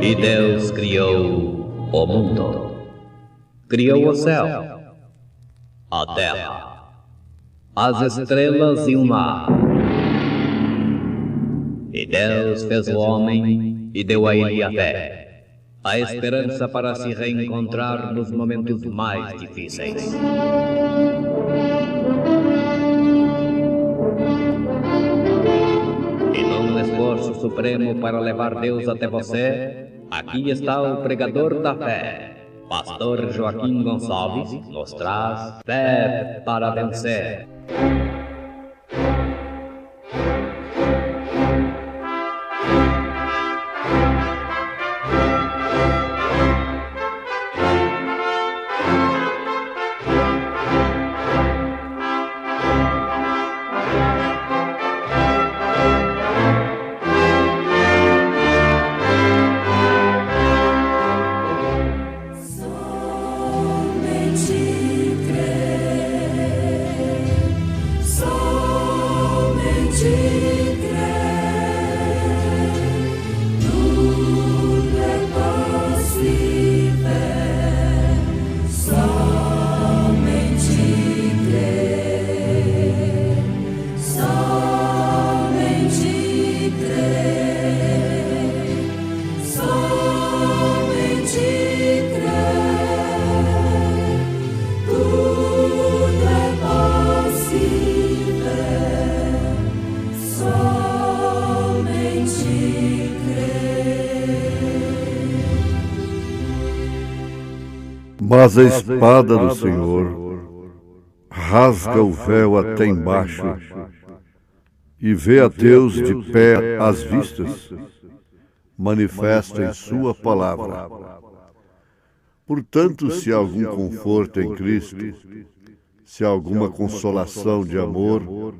E Deus criou o mundo. Criou o céu, a terra, as estrelas e o mar. E Deus fez o homem e deu a ele a fé, a esperança para se reencontrar nos momentos mais difíceis. E num esforço supremo para levar Deus até você, aqui está o pregador da fé. Pastor Joaquim Gonçalves nos traz fé para vencer. Mas a espada do Senhor rasga o véu até embaixo e vê a Deus de pé às vistas, manifesta em sua palavra. Portanto, se há algum conforto em Cristo, se há alguma consolação de amor,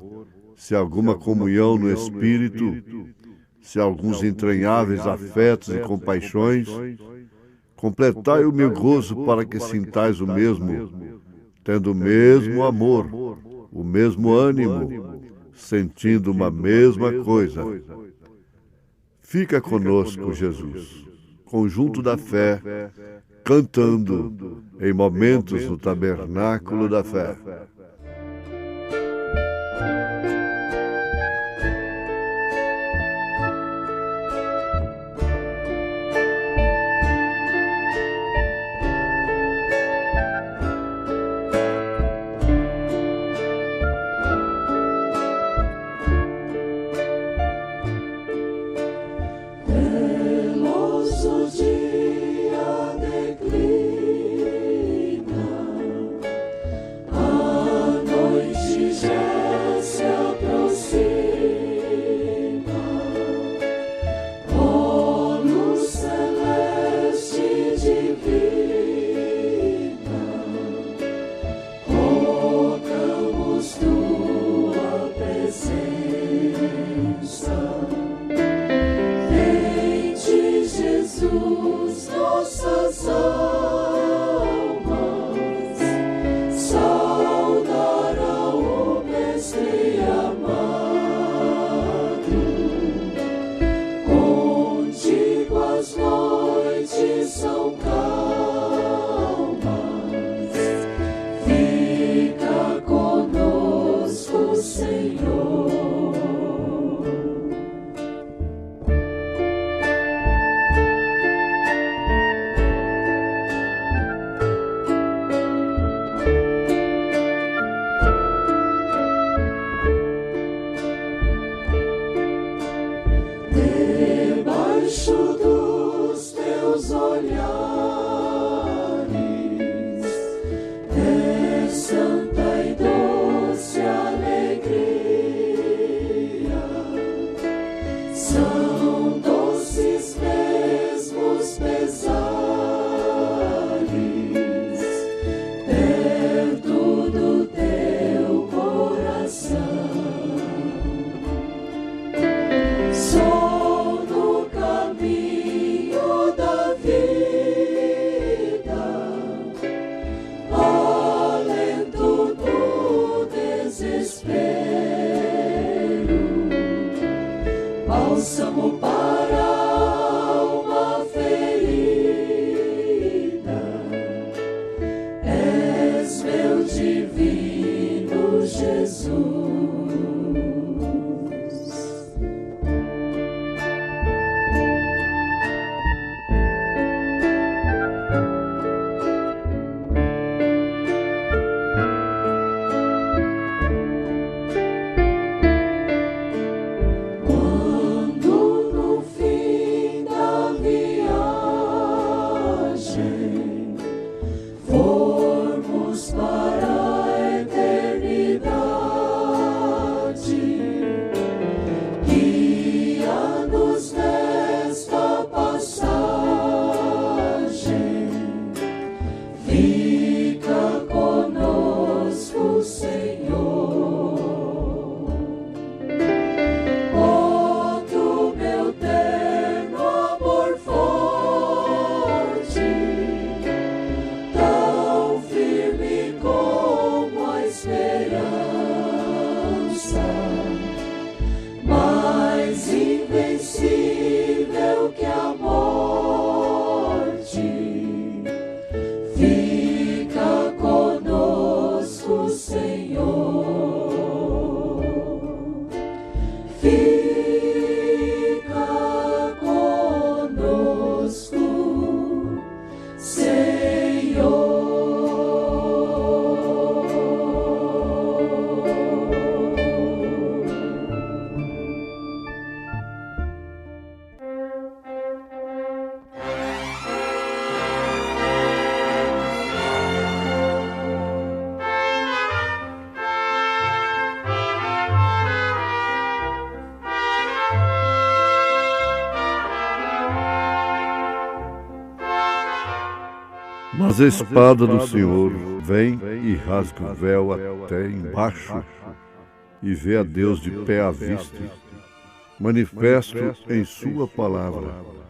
se há alguma comunhão no Espírito, se há alguns entranháveis afetos e compaixões, completai o meu gozo para que sintais o mesmo, tendo o mesmo amor, o mesmo ânimo, sentindo uma mesma coisa. Fica conosco, Jesus, conjunto da fé, cantando em momentos no tabernáculo da fé. A Mas a espada do Senhor vem e rasga o véu até embaixo e vê a Deus de pé à vista, manifesto em sua palavra.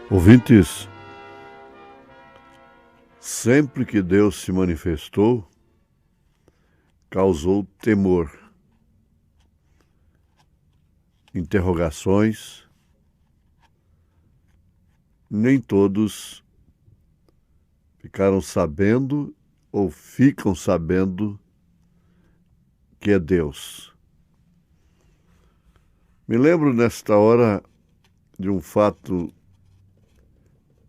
Ouvintes, sempre que Deus se manifestou, causou temor, interrogações. Nem todos ficaram sabendo ou ficam sabendo que é Deus. Me lembro nesta hora de um fato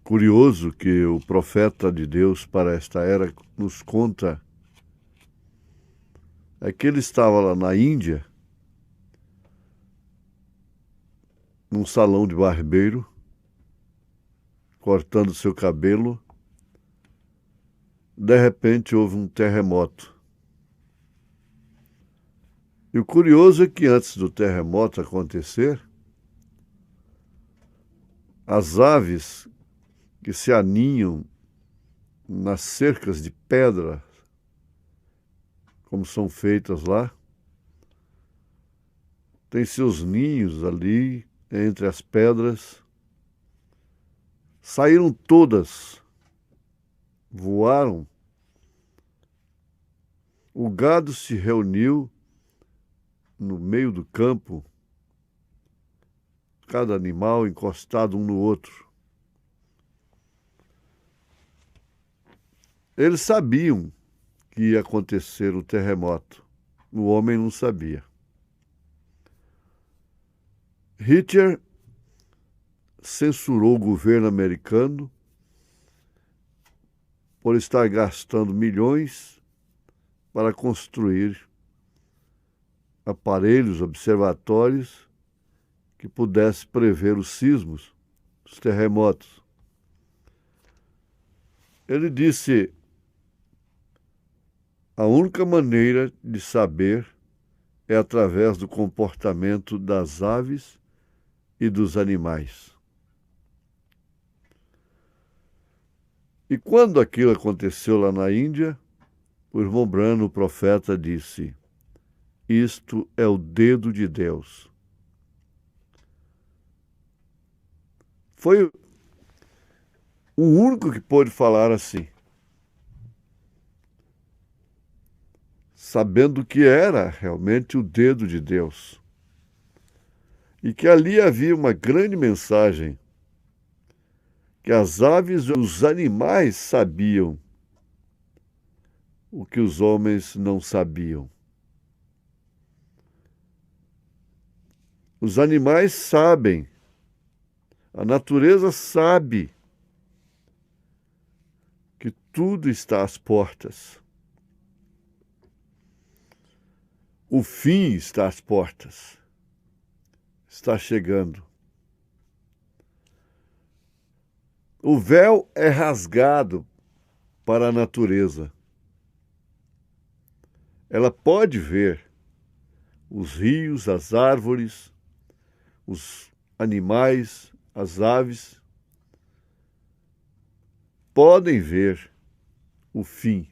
curioso que o profeta de Deus para esta era nos conta. É que ele estava lá na Índia, num salão de barbeiro, cortando seu cabelo. De repente houve um terremoto. E o curioso é que antes do terremoto acontecer, as aves que se aninham nas cercas de pedra, como são feitas lá, têm seus ninhos ali entre as pedras, saíram todas, voaram. O gado se reuniu no meio do campo, cada animal encostado um no outro. Eles sabiam que ia acontecer o terremoto. O homem não sabia. Hitler censurou o governo americano por estar gastando milhões para construir aparelhos, observatórios que pudessem prever os sismos, os terremotos. Ele disse: a única maneira de saber é através do comportamento das aves e dos animais. E quando aquilo aconteceu lá na Índia, o irmão Branham, o profeta, disse: isto é o dedo de Deus. Foi o único que pôde falar assim, sabendo que era realmente o dedo de Deus. E que ali havia uma grande mensagem, que as aves e os animais sabiam o que os homens não sabiam. Os animais sabem, a natureza sabe que tudo está às portas. O fim está às portas, está chegando. O véu é rasgado para a natureza. Ela pode ver os rios, as árvores, os animais, as aves. Podem ver o fim.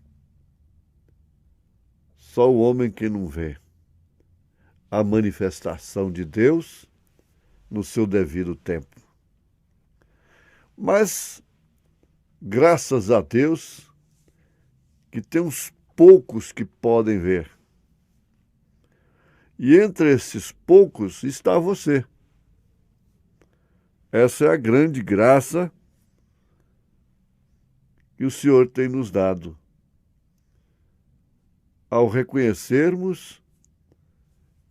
Só o homem que não vê a manifestação de Deus no seu devido tempo. Mas, graças a Deus, que tem uns poucos que podem ver. E entre esses poucos está você. Essa é a grande graça que o Senhor tem nos dado. Ao reconhecermos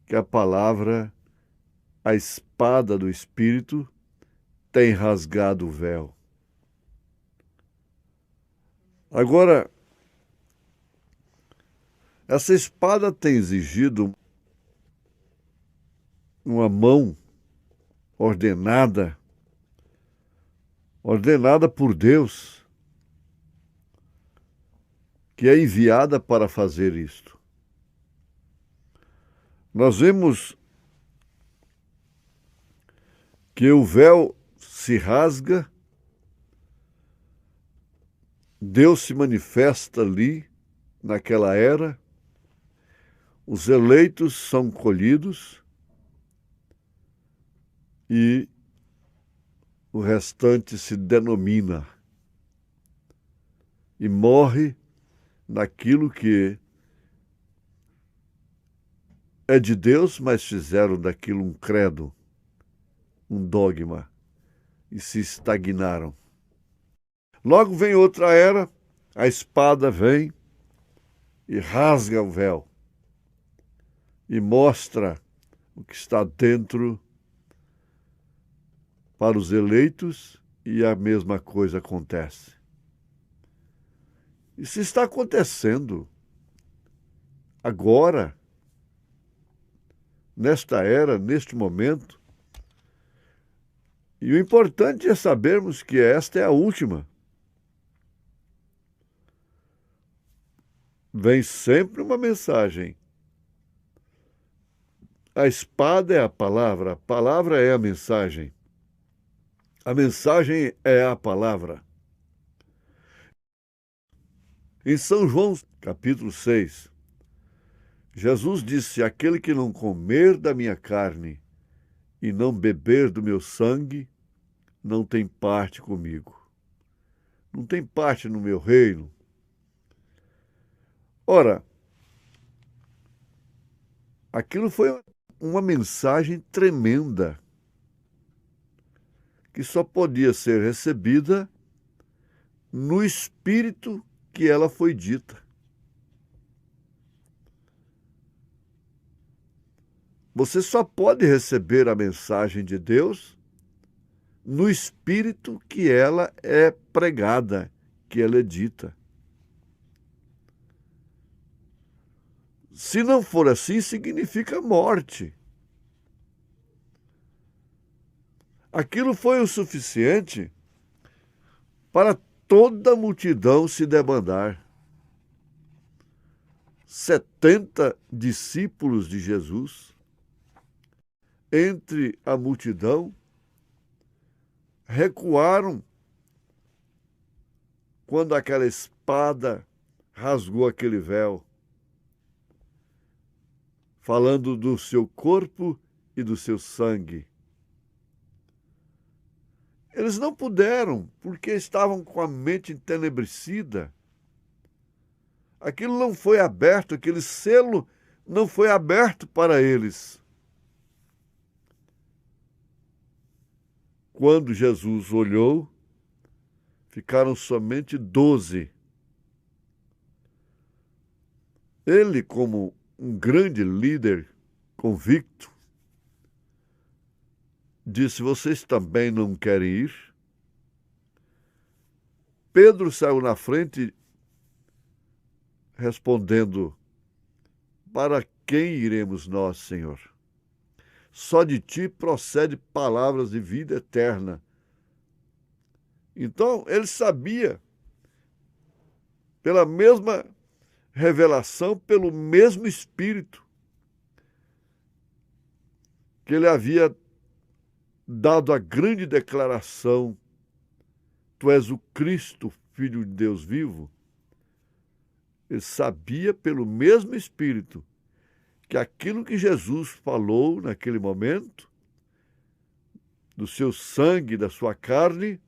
que a palavra, a espada do Espírito, tem rasgado o véu. Agora, essa espada tem exigido uma mão ordenada por Deus. que é enviada para fazer isto. Nós vemos que o véu se rasga, Deus se manifesta ali, naquela era, os eleitos são colhidos e o restante se denomina e morre naquilo que é de Deus, mas fizeram daquilo um credo, um dogma, e se estagnaram. Logo vem outra era, a espada vem e rasga o véu e mostra o que está dentro para os eleitos, e a mesma coisa acontece. Isso está acontecendo agora, nesta era, neste momento. E o importante é sabermos que esta é a última. Vem sempre uma mensagem. A espada é a palavra é a mensagem é a palavra. Em São João, capítulo 6, Jesus disse: aquele que não comer da minha carne e não beber do meu sangue, não tem parte comigo. Não tem parte no meu reino. Ora, aquilo foi uma mensagem tremenda, que só podia ser recebida no espírito que ela foi dita. Você só pode receber a mensagem de Deus no espírito que ela é pregada, que ela é dita. Se não for assim, significa morte. Aquilo foi o suficiente para toda a multidão se debandar. 70 discípulos de Jesus, entre a multidão, recuaram quando aquela espada rasgou aquele véu, falando do seu corpo e do seu sangue. Eles não puderam, porque estavam com a mente entenebrecida. Aquilo não foi aberto, aquele selo não foi aberto para eles. Quando Jesus olhou, ficaram somente 12. Ele, como um grande líder convicto, disse: vocês também não querem ir? Pedro saiu na frente, respondendo: para quem iremos nós, Senhor? Só de ti procede palavras de vida eterna. Então, ele sabia, pela mesma revelação, pelo mesmo Espírito, que ele havia dado a grande declaração: tu és o Cristo, Filho de Deus vivo. Ele sabia, pelo mesmo Espírito, que aquilo que Jesus falou naquele momento, do seu sangue, da sua carne,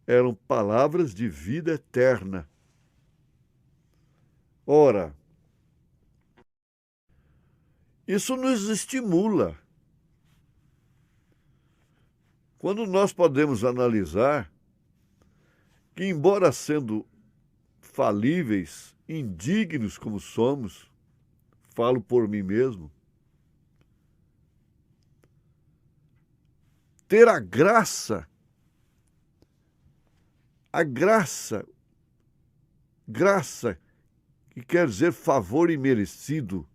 eram palavras de vida eterna. Ora, isso nos estimula. Quando nós podemos analisar que, embora sendo falíveis, indignos como somos, falo por mim mesmo, ter a graça, que quer dizer favor imerecido,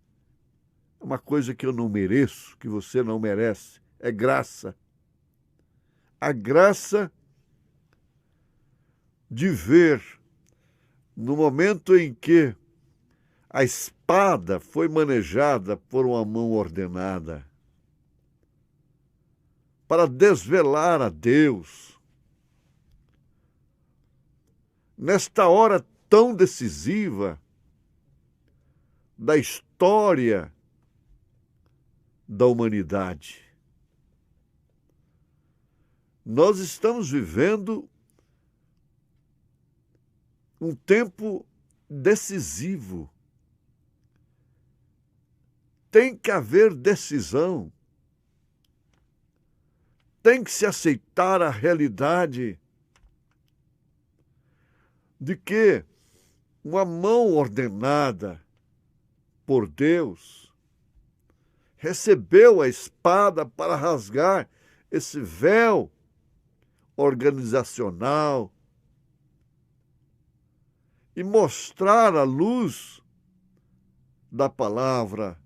é uma coisa que eu não mereço, que você não merece, é graça. A graça de ver no momento em que a espada foi manejada por uma mão ordenada para desvelar a Deus, nesta hora tão decisiva da história da humanidade. Nós estamos vivendo um tempo decisivo. Tem que haver decisão. Tem que se aceitar a realidade de que uma mão ordenada por Deus recebeu a espada para rasgar esse véu organizacional e mostrar a luz da palavra.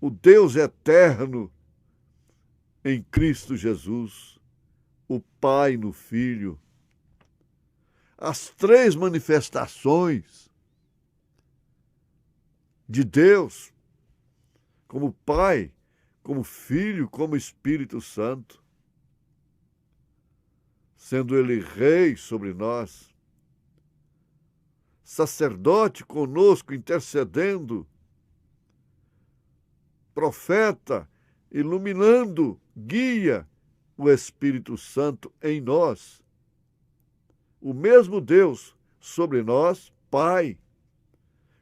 O Deus eterno em Cristo Jesus, o Pai no Filho. As três manifestações de Deus, como Pai, como Filho, como Espírito Santo, sendo Ele Rei sobre nós, sacerdote conosco, intercedendo, profeta, iluminando, guia o Espírito Santo em nós. O mesmo Deus sobre nós, Pai,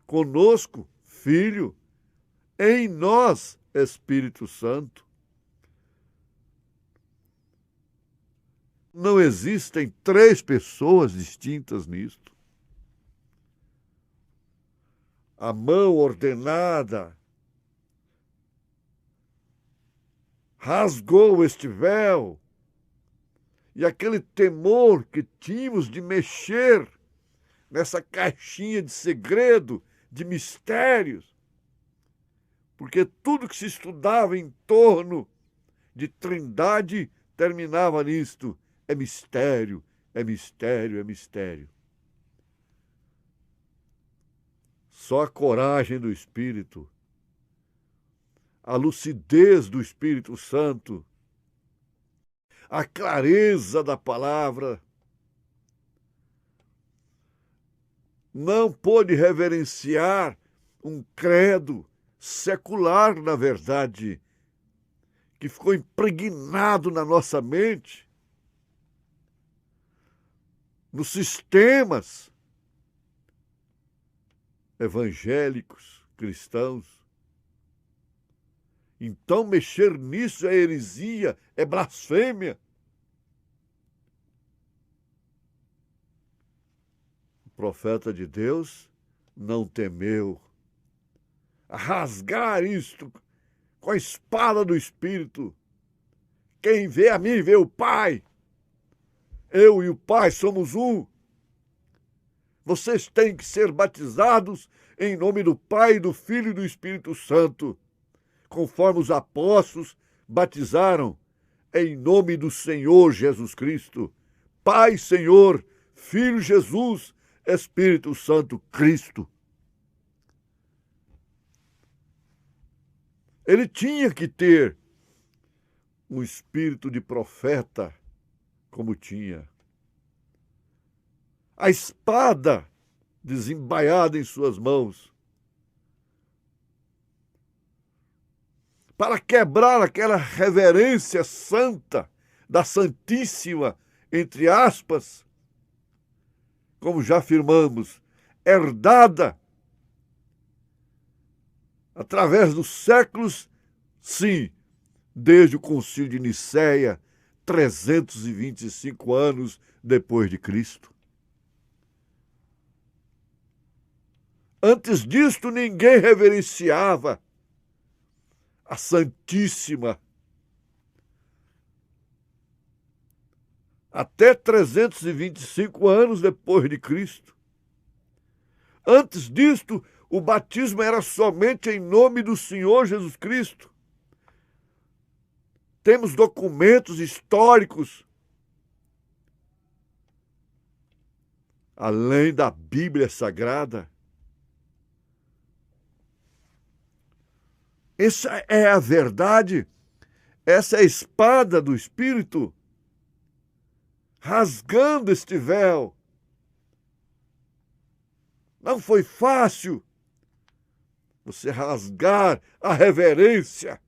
conosco, Filho, em nós, Espírito Santo. Não existem três pessoas distintas nisto. A mão ordenada rasgou este véu, e aquele temor que tínhamos de mexer nessa caixinha de segredo, de mistérios, porque tudo que se estudava em torno de Trindade terminava nisto: é mistério, é mistério, é mistério. Só a coragem do Espírito, a lucidez do Espírito Santo, a clareza da palavra, não pôde reverenciar um credo secular, na verdade, que ficou impregnado na nossa mente, nos sistemas evangélicos, cristãos. Então, mexer nisso é heresia, é blasfêmia. O profeta de Deus não temeu a rasgar isto com a espada do Espírito. Quem vê a mim, vê o Pai. Eu e o Pai somos um. Vocês têm que ser batizados em nome do Pai, do Filho e do Espírito Santo, conforme os apóstolos batizaram em nome do Senhor Jesus Cristo. Pai, Senhor, Filho Jesus, Espírito Santo, Cristo. Ele tinha que ter um espírito de profeta, como tinha. A espada desembaiada em suas mãos, para quebrar aquela reverência santa da Santíssima, entre aspas, como já afirmamos, herdada através dos séculos, sim, desde o Concílio de Nicéia, 325 anos depois de Cristo. Antes disto, ninguém reverenciava a Santíssima. Até 325 anos depois de Cristo. Antes disto, o batismo era somente em nome do Senhor Jesus Cristo. Temos documentos históricos além da Bíblia Sagrada? Essa é a verdade, essa é a espada do Espírito, rasgando este véu. Não foi fácil você rasgar a reverência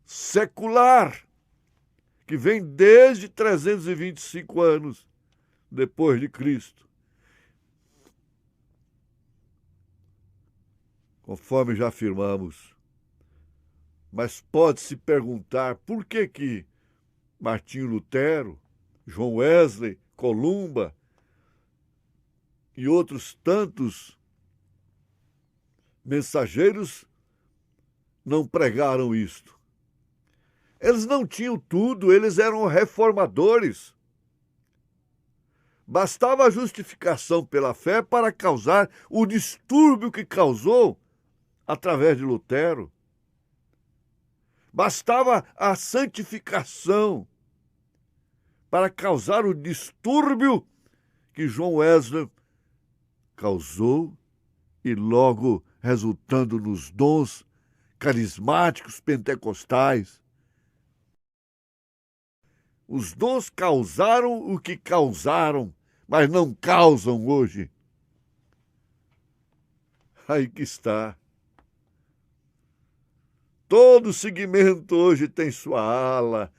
secular, que vem desde 325 anos depois de Cristo. Conforme já afirmamos. Mas pode-se perguntar por que Martinho Lutero, João Wesley, Columba e outros tantos mensageiros não pregaram isto. Eles não tinham tudo, eles eram reformadores. Bastava a justificação pela fé para causar o distúrbio que causou através de Lutero. Bastava a santificação para causar o distúrbio que João Wesley causou e logo resultando nos dons carismáticos pentecostais. Os dons causaram o que causaram, mas não causam hoje. Aí que está. Todo segmento hoje tem sua ala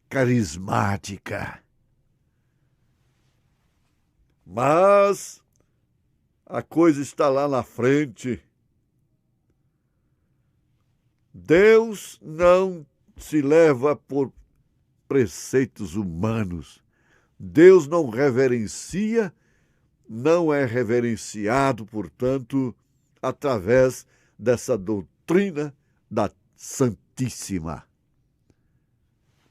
carismática. Mas a coisa está lá na frente. Deus não se leva por preceitos humanos. Deus não reverencia, não é reverenciado, portanto, através dessa doutrina da Santíssima.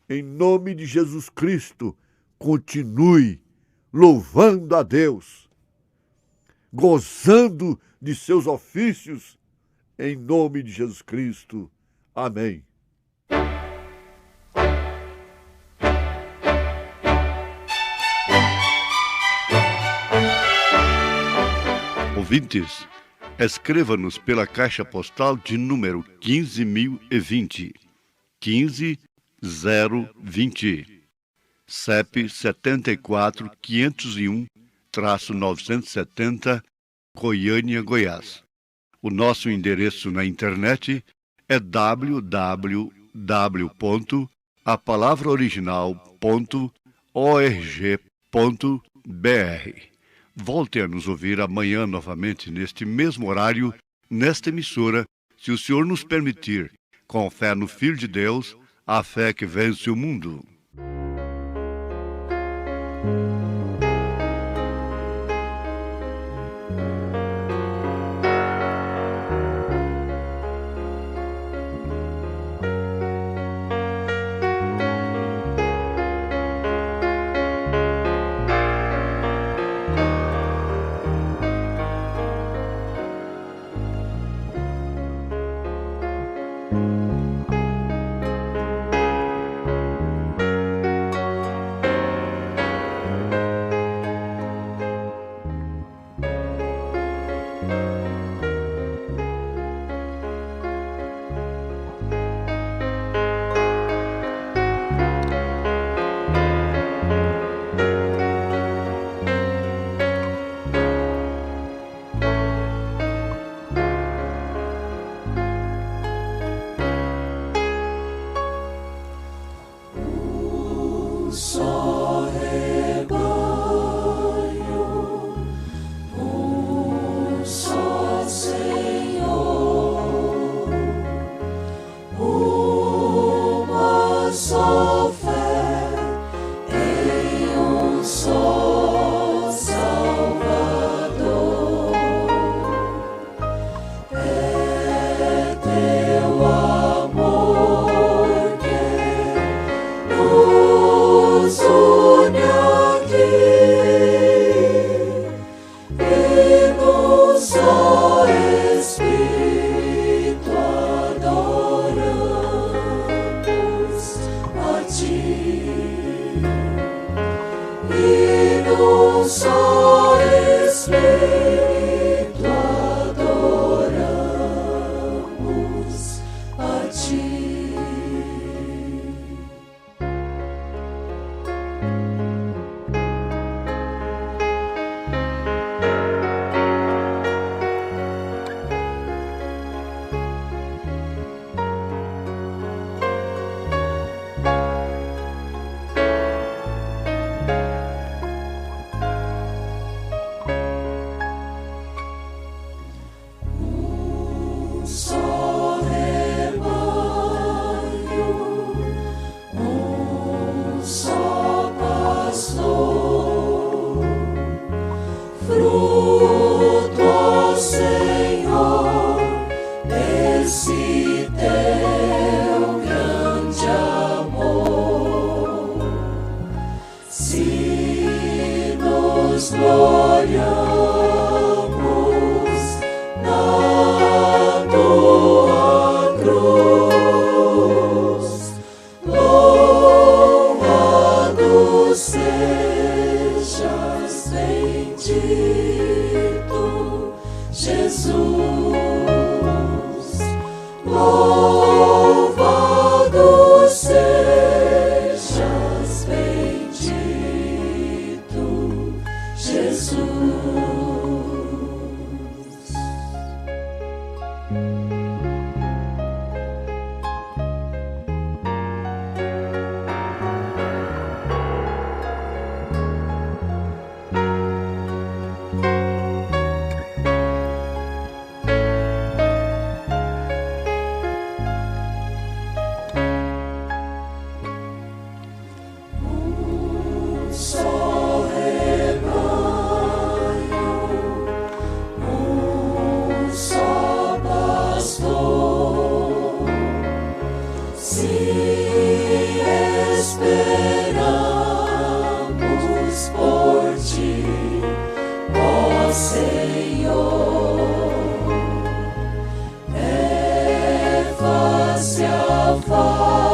Em nome de Jesus Cristo, continue louvando a Deus, gozando de seus ofícios, em nome de Jesus Cristo. Amém. Ouvintes, escreva-nos pela caixa postal de número 15.020, 15020, CEP 74.501-970, Goiânia, Goiás. O nosso endereço na internet é www.apalavraoriginal.org.br. Volte a nos ouvir amanhã novamente neste mesmo horário, nesta emissora, se o Senhor nos permitir, com fé no Filho de Deus, a fé que vence o mundo. Se nos gloriamos na tua cruz, louvado sejas, bendito Jesus, louvado sejas, bendito Jesus. Só rebanho, só pastor, se esperamos por ti, ó Senhor, é face a face.